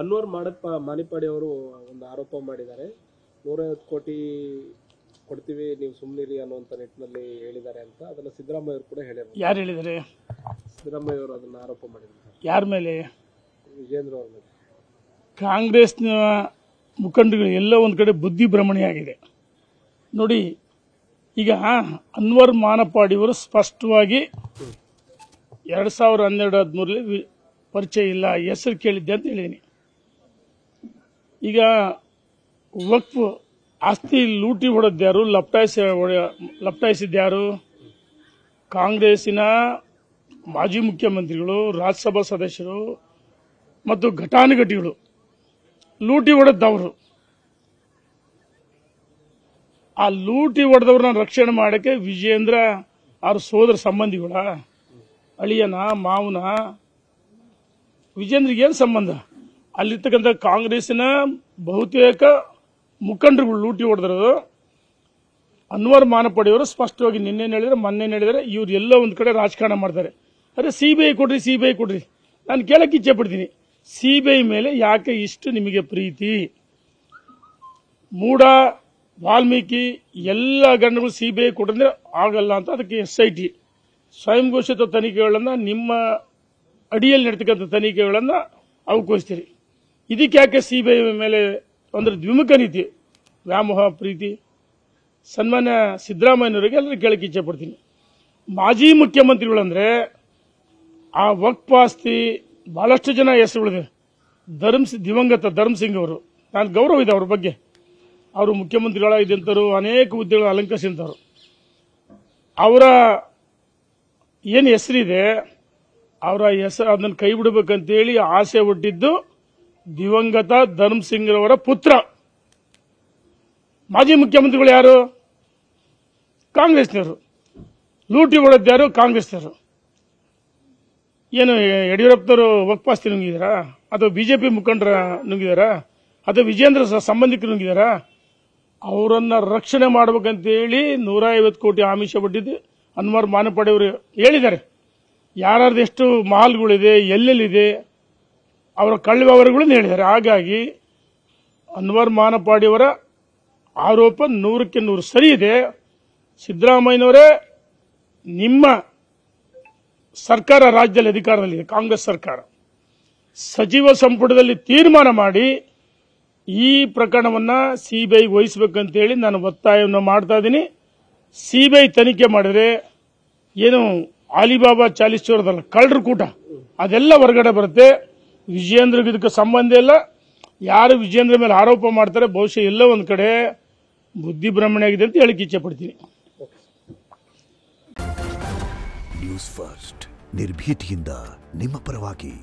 ಅನ್ವರ್ ಮಾನಿಪಾಡಿ ಅವರು ಒಂದು ಆರೋಪ ಮಾಡಿದ್ದಾರೆ, 150 ಕೋಟಿ ಕೊಡ್ತೀವಿ ನೀವು ಸುಮ್ಮನಿರಿ ಅನ್ನುವಂಥ ನಿಟ್ಟಿನಲ್ಲಿ ಹೇಳಿದ್ದಾರೆ ಅಂತ. ಅದನ್ನು ಸಿದ್ದರಾಮಯ್ಯ ಅವರು ಕೂಡ ಹೇಳಿದ್ದಾರೆ. ಯಾರು ಹೇಳಿದ್ದಾರೆ? ಸಿದ್ದರಾಮಯ್ಯ ಅವರು ಅದನ್ನು ಆರೋಪ ಮಾಡಿದ್ದಾರೆ. ಯಾರ ಮೇಲೆ? ವಿಜೇಂದ್ರ ಅವ್ರ ಮೇಲೆ. ಕಾಂಗ್ರೆಸ್ನ ಮುಖಂಡಗಳು ಎಲ್ಲ ಒಂದು ಕಡೆ ಬುದ್ಧಿ ಭ್ರಮಣೆ ಆಗಿದೆ ನೋಡಿ. ಈಗ ಅನ್ವರ್ ಮಾನಪಾಡಿಯವರು ಸ್ಪಷ್ಟವಾಗಿ 2012-13 ಪರಿಚಯ ಇಲ್ಲ, ಹೆಸರು ಕೇಳಿದ್ದೆ ಅಂತ ಹೇಳಿದ್ದೀನಿ. ಈಗ ವಕ್ಫ್ ಆಸ್ತಿ ಲೂಟಿ ಹೊಡೆದ್ಯಾರು, ಲಪ್ಟಾಯಿಸಿದ್ಯಾರು? ಕಾಂಗ್ರೆಸ್ಸಿನ ಮಾಜಿ ಮುಖ್ಯಮಂತ್ರಿಗಳು, ರಾಜ್ಯಸಭಾ ಸದಸ್ಯರು ಮತ್ತು ಘಟಾನುಘಟಿಗಳು ಲೂಟಿ ಹೊಡೆದವರು. ಆ ಲೂಟಿ ಹೊಡೆದವ್ರನ್ನ ರಕ್ಷಣೆ ಮಾಡೋಕ್ಕೆ ವಿಜೇಂದ್ರ ಅವ್ರ ಸೋದರ ಸಂಬಂಧಿಗಳ ಅಳಿಯನ ಮಾವನ ವಿಜೇಂದ್ರಿಗೆ ಏನು ಸಂಬಂಧ? ಅಲ್ಲಿರ್ತಕ್ಕಂಥ ಕಾಂಗ್ರೆಸ್ಸಿನ ಬಹುತೇಕ ಮುಖಂಡರುಗಳು ಲೂಟಿ ಹೊಡೆದಿರೋದು. ಅನ್ವರ್ ಮಾನಪಾಡಿಯವರು ಸ್ಪಷ್ಟವಾಗಿ ನಿನ್ನೆ ಹೇಳಿದರೆ ಮೊನ್ನೆ ಹೇಳಿದರೆ ಇವ್ರು ಎಲ್ಲ ಒಂದು ಕಡೆ ರಾಜಕಾರಣ ಮಾಡ್ತಾರೆ. ಅರೆ ಸಿಬಿಐ ಕೊಡ್ರಿ, ಸಿಬಿಐ ಕೊಡ್ರಿ. ನಾನು ಕೇಳಕ್ಕೆ ಇಚ್ಛೆ ಪಡ್ತೀನಿ, ಸಿಬಿಐ ಮೇಲೆ ಯಾಕೆ ಇಷ್ಟು ನಿಮಗೆ ಪ್ರೀತಿ? ಮೂಡ, ವಾಲ್ಮೀಕಿ ಎಲ್ಲ ಗಂಡಗಳು ಸಿಬಿಐ ಕೊಟ್ಟಂದ್ರೆ ಆಗಲ್ಲ ಅಂತ ಅದಕ್ಕೆ SIT ಸ್ವಯಂ ಘೋಷಿತ ತನಿಖೆಗಳನ್ನು ನಿಮ್ಮ ಅಡಿಯಲ್ಲಿ ನಡೀತಕ್ಕಂಥ ತನಿಖೆಗಳನ್ನು ಅವಕಾಶಿಸ್ತೀರಿ. ಇದಕ್ಕೆ ಯಾಕೆ ಸಿಬಿಐ ಮೇಲೆ ಅಂದ್ರೆ ದ್ವಿಮುಖ ನೀತಿ, ವ್ಯಾಮೋಹ, ಪ್ರೀತಿ? ಸನ್ಮಾನ್ಯ ಸಿದ್ದರಾಮಯ್ಯನವರಿಗೆ ಎಲ್ಲರೂ ಕೇಳಕ್ಕೆ ಇಚ್ಛೆ ಪಡ್ತೀನಿ, ಮಾಜಿ ಮುಖ್ಯಮಂತ್ರಿಗಳಂದ್ರೆ ಆ ವಕ್ಫ್ ಆಸ್ತಿ ಬಹಳಷ್ಟು ಜನ ಹೆಸರುಗಳಿದೆ. ದಿವಂಗತ ಧರ್ಮಸಿಂಗ್ ಅವರು, ನಾನು ಗೌರವ ಇದೆ ಅವ್ರ ಬಗ್ಗೆ. ಅವರು ಮುಖ್ಯಮಂತ್ರಿಗಳಾಗಿದ್ದಂಥವ್ರು, ಅನೇಕ ಹುದ್ದೆಗಳು ಅಲಂಕರಿಸಿದಂಥವ್ರು. ಅವರ ಏನು ಹೆಸರಿದೆ, ಅವರ ಹೆಸರು ಅದನ್ನು ಕೈ ಬಿಡಬೇಕಂತೇಳಿ ಆಸೆ ಹುಟ್ಟಿದ್ದು ದಿವಂಗತ ಧರ್ಮಸಿಂಗ್ ಅವರ ಪುತ್ರ. ಮಾಜಿ ಮುಖ್ಯಮಂತ್ರಿಗಳು ಯಾರು? ಕಾಂಗ್ರೆಸ್ನವರು. ಲೂಟಿ ಹೊಡೆದ್ಯಾರು? ಕಾಂಗ್ರೆಸ್ನವರು. ಏನು ಯಡಿಯೂರಪ್ಪನವರು ವಕ್ಫ್ ಆಸ್ತಿ ನುಂಗಿದಾರಾ? ಅಥವಾ ಬಿಜೆಪಿ ಮುಖಂಡರ ನುಂಗಿದಾರಾ? ಅಥವಾ ವಿಜೇಂದ್ರ ಸಂಬಂಧಿಕರು ನುಂಗಿದಾರಾ? ಅವರನ್ನ ರಕ್ಷಣೆ ಮಾಡಬೇಕಂತೇಳಿ 150 ಕೋಟಿ ಆಮಿಷ ಪಟ್ಟಿದ್ದು ಅನ್ವರ್ ಮಾನಪಾಡಿ ಅವರು ಹೇಳಿದ್ದಾರೆ. ಯಾರ್ದು ಎಷ್ಟು ಮಾಲ್ಗಳಿದೆ, ಎಲ್ಲೆಲ್ಲಿದೆ, ಅವರ ಕಳ್ಳ ವ್ಯವಹಾರಗಳನ್ನು ಹೇಳಿದ್ದಾರೆ. ಹಾಗಾಗಿ ಅನ್ವರ್ ಮಾನಪಾಡಿಯವರ ಆರೋಪ 100ಕ್ಕೆ 100 ಸರಿ ಇದೆ. ಸಿದ್ದರಾಮಯ್ಯನವರೇ, ನಿಮ್ಮ ಸರ್ಕಾರ ರಾಜ್ಯದಲ್ಲಿ ಅಧಿಕಾರದಲ್ಲಿದೆ, ಕಾಂಗ್ರೆಸ್ ಸರ್ಕಾರ. ಸಚಿವ ಸಂಪುಟದಲ್ಲಿ ತೀರ್ಮಾನ ಮಾಡಿ ಈ ಪ್ರಕರಣವನ್ನು ಸಿಬಿಐಗೆ ವಹಿಸಬೇಕಂತೇಳಿ ನಾನು ಒತ್ತಾಯವನ್ನು ಮಾಡ್ತಾ ಇದ್ದೀನಿ. ಸಿಬಿಐ ತನಿಖೆ ಮಾಡಿದ್ರೆ ಏನು ಅಲಿಬಾಬಾ ಚಾಲಿಸ್ಟೋರ್ದಲ್ಲ ಕಳ್ಳರ ಕೂಟ ಅದೆಲ್ಲ ಹೊರಗಡೆ ಬರುತ್ತೆ. ವಿಜೇಂದ್ರಗೆ ಇದಕ್ಕೆ ಸಂಬಂಧ ಇಲ್ಲ. ಯಾರು ವಿಜೇಂದ್ರ ಮೇಲೆ ಆರೋಪ ಮಾಡ್ತಾರೆ ಬಹುಶಃ ಎಲ್ಲ ಒಂದು ಕಡೆ ಬುದ್ಧಿ ಭ್ರಮಣೆ ಆಗಿದೆ ಅಂತ ಹೇಳಿಕ್ಕೆ ಇಚ್ಛೆ ಪಡ್ತೀನಿ. ನ್ಯೂಸ್ ಫಸ್ಟ್ ನಿರ್ಭೀತಿಯಿಂದ ನಿಮ್ಮ ಪರವಾಗಿ.